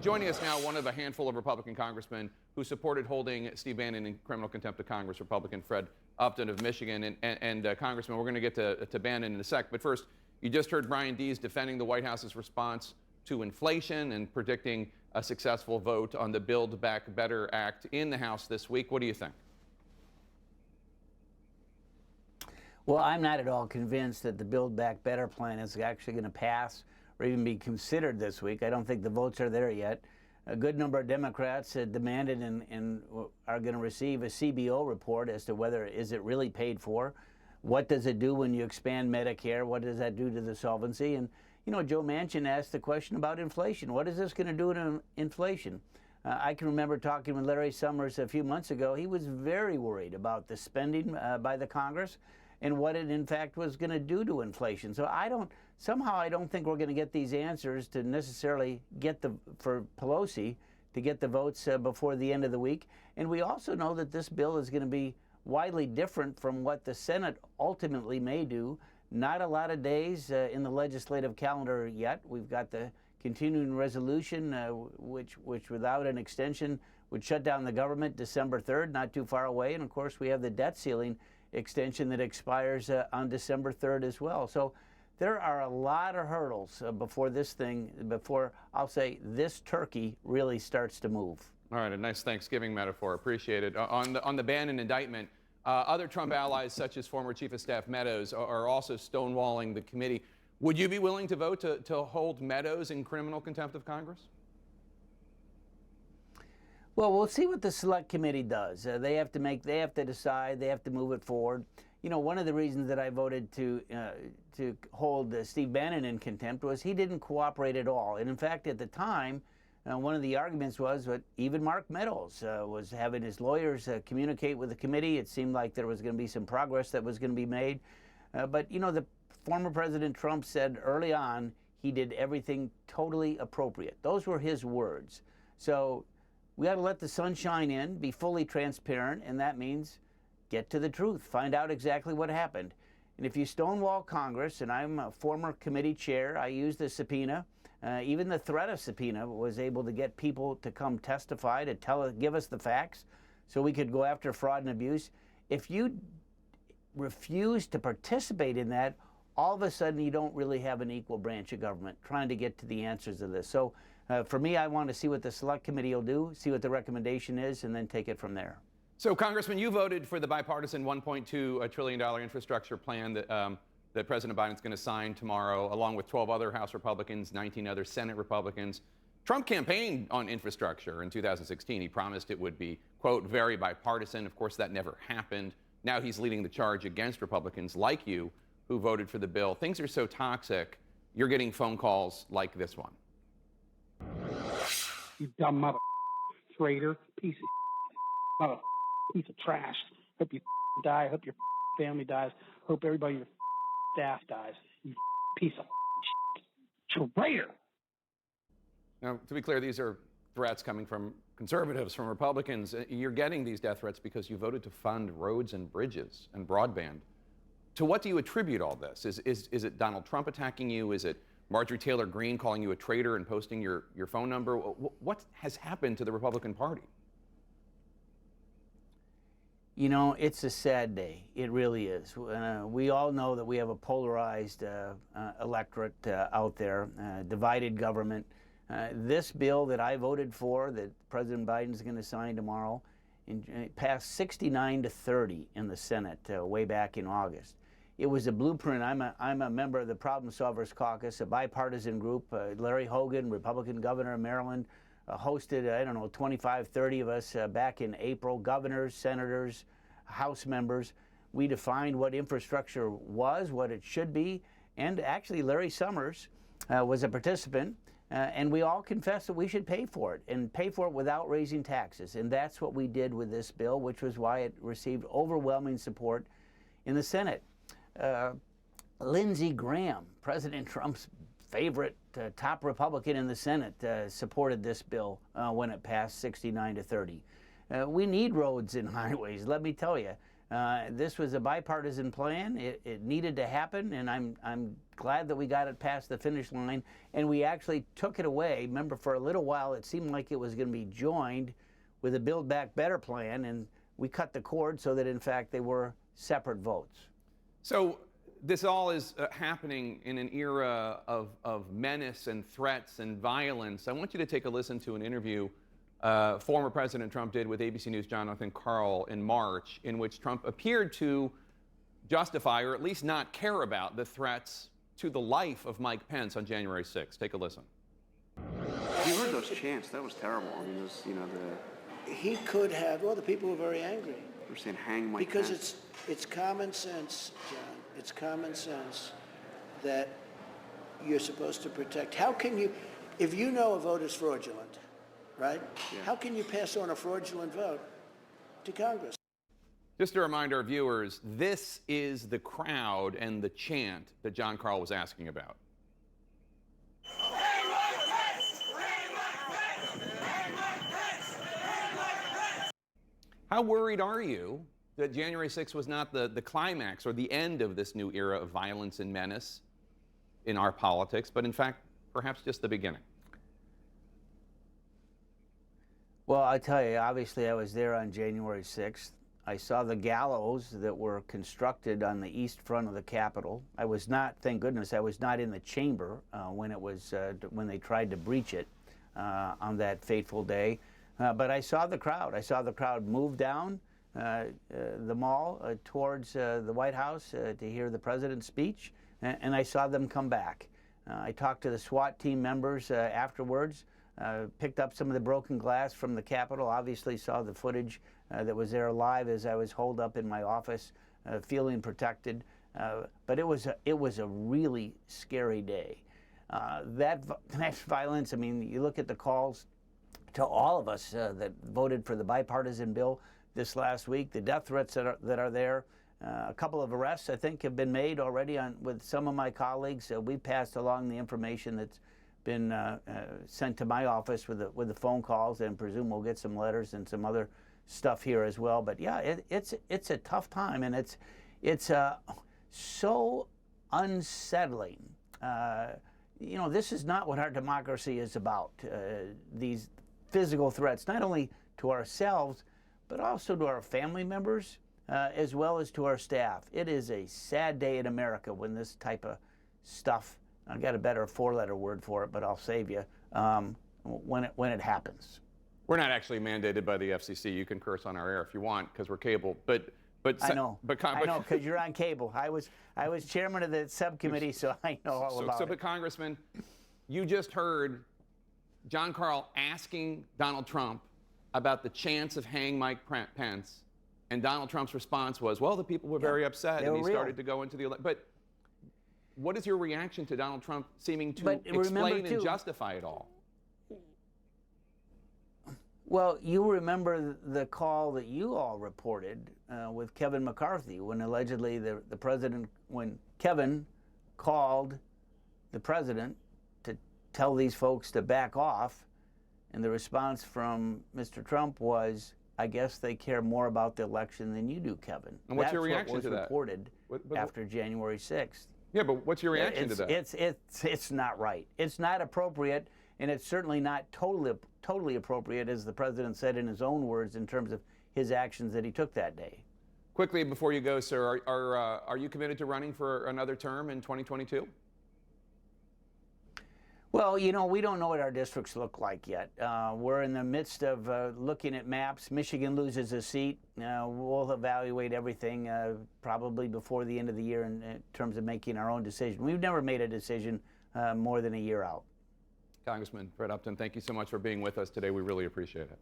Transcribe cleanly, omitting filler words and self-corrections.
Joining us now, one of a handful of Republican congressmen who supported holding Steve Bannon in criminal contempt of Congress, Republican Fred Upton of Michigan. And Congressman, we're going to get to Bannon in a sec. But first, you just heard Brian Deese defending the White House's response to inflation and predicting a successful vote on the Build Back Better Act in the House this week. What do you think? Well, I'm not at all convinced that the Build Back Better plan is actually going to pass or even be considered this week. I don't think the votes are there yet. A good number of Democrats demanded and are going to receive a CBO report as to whether is it really paid for. What does it do when you expand Medicare? What does that do to the solvency? And, you know, Joe Manchin asked the question about inflation. What is this going to do to inflation? I can remember talking with Larry Summers a few months ago. He was very worried about the spending by the Congress and what it in fact was going to do to inflation. So somehow I don't think we're going to get these answers to necessarily get for Pelosi to get the votes before the end of the week. And we also know that this bill is going to be widely different from what the Senate ultimately may do. Not a lot of days in the legislative calendar yet. We've got the continuing resolution, which without an extension would shut down the government December 3rd, not too far away. And of course, we have the debt ceiling extension that expires on December 3rd as well. So there are a lot of hurdles before I'll say this turkey really starts to move. All right, a nice Thanksgiving metaphor. Appreciate it. On the Bannon indictment, other Trump allies, such as former Chief of Staff Meadows, are also stonewalling the committee. Would you be willing to vote to hold Meadows in criminal contempt of Congress? Well, we'll see what the Select Committee does. They have to decide. They have to move it forward. You know, one of the reasons that I voted to hold Steve Bannon in contempt was he didn't cooperate at all. And in fact, at the time, one of the arguments was that even Mark Meadows was having his lawyers communicate with the committee. It seemed like there was going to be some progress that was going to be made. But, you know, the former President Trump said early on he did everything totally appropriate. Those were his words. So we ought to let the sunshine in, be fully transparent, and that means get to the truth, find out exactly what happened. And if you stonewall Congress, and I'm a former committee chair, I used the subpoena, even the threat of subpoena was able to get people to come testify, to give us the facts so we could go after fraud and abuse. If you refuse to participate in that, all of a sudden you don't really have an equal branch of government trying to get to the answers of this. So for me, I want to see what the Select Committee will do, see what the recommendation is, and then take it from there. So, Congressman, you voted for the bipartisan $1.2 trillion infrastructure plan that President Biden's going to sign tomorrow, along with 12 other House Republicans, 19 other Senate Republicans. Trump campaigned on infrastructure in 2016. He promised it would be, quote, very bipartisan. Of course, that never happened. Now he's leading the charge against Republicans like you who voted for the bill. Things are so toxic, you're getting phone calls like this one. You dumb mother traitor, piece of mother piece of trash. Hope you die. Hope your family dies. Hope everybody in your staff dies. You piece of traitor. Now, to be clear, these are threats coming from conservatives, from Republicans. You're getting these death threats because you voted to fund roads and bridges and broadband. To what do you attribute all this? Is it Donald Trump attacking you? Is it Marjorie Taylor Greene calling you a traitor and posting your phone number? What has happened to the Republican Party? You know, it's a sad day. It really is. We all know that we have a polarized electorate out there, divided government. This bill that I voted for, that President Biden is going to sign tomorrow, passed 69-30 in the Senate way back in August. It was a blueprint. I'm a member of the Problem Solvers Caucus, a bipartisan group. Larry Hogan, Republican governor of Maryland, hosted, I don't know, 25, 30 of us back in April, governors, senators, House members. We defined what infrastructure was, what it should be, and actually Larry Summers was a participant, and we all confessed that we should pay for it, and pay for it without raising taxes. And that's what we did with this bill, which was why it received overwhelming support in the Senate. Lindsey Graham, President Trump's favorite top Republican in the Senate, supported this bill when it passed 69-30. We need roads and highways, let me tell you. This was a bipartisan plan. It needed to happen, and I'm glad that we got it past the finish line, and we actually took it away. Remember, for a little while, it seemed like it was going to be joined with a Build Back Better plan, and we cut the cord so that, in fact, they were separate votes. So this all is happening in an era of menace and threats and violence. I want you to take a listen to an interview former President Trump did with ABC News' Jonathan Karl in March, in which Trump appeared to justify, or at least not care about, the threats to the life of Mike Pence on January 6th. Take a listen. You heard those chants. That was terrible. I mean, it was, you know, He could have. Well, the people were very angry. we're saying hang Mike Because Pence. it's common sense, John. It's common sense that you're supposed to protect. How can you, if you know a vote is fraudulent, right? Yeah. How can you pass on a fraudulent vote to Congress? Just to remind our viewers, this is the crowd and the chant that John Karl was asking about. How worried are you that January 6th was not the climax or the end of this new era of violence and menace in our politics, but in fact, perhaps just the beginning? Well, I tell you, obviously I was there on January 6th. I saw the gallows that were constructed on the east front of the Capitol. I was not, thank goodness, I was not in the chamber when they tried to breach it on that fateful day. But I saw the crowd. I saw the crowd move down the mall towards the White House to hear the president's speech, and I saw them come back. I talked to the SWAT team members afterwards, picked up some of the broken glass from the Capitol, obviously saw the footage that was there live as I was holed up in my office, feeling protected. But it was a really scary day. That violence, I mean, you look at the calls to all of us that voted for the bipartisan bill this last week, the death threats that are there. A couple of arrests, I think, have been made already with some of my colleagues. We passed along the information that's been sent to my office with the phone calls, and presume we'll get some letters and some other stuff here as well. But yeah, it's a tough time, and it's so unsettling. You know, this is not what our democracy is about. These physical threats, not only to ourselves, but also to our family members, as well as to our staff. It is a sad day in America when this type of stuff, I've got a better four-letter word for it, but I'll save you, when it happens. We're not actually mandated by the FCC. You can curse on our air if you want, because we're cable. But I know, because you're on cable. I was chairman of the subcommittee, so I know all about it. But Congressman, you just heard John Karl asking Donald Trump about the chance of hang Mike Pence, and Donald Trump's response was, well, the people were very upset, and he started to go into the election. But what is your reaction to Donald Trump seeming to explain and justify it all? Well, you remember the call that you all reported with Kevin McCarthy when allegedly when Kevin called the president to tell these folks to back off, and the response from Mr. Trump was, I guess they care more about the election than you do, Kevin. And what's your reaction to that? That's what was reported after January 6th. Yeah, but what's your reaction to that? It's not right. It's not appropriate, and it's certainly not totally appropriate, as the president said in his own words, in terms of his actions that he took that day. Quickly before you go, sir, are you committed to running for another term in 2022? Well, you know, we don't know what our districts look like yet. We're in the midst of looking at maps. Michigan loses a seat. We'll evaluate everything probably before the end of the year in terms of making our own decision. We've never made a decision more than a year out. Congressman Fred Upton, thank you so much for being with us today. We really appreciate it.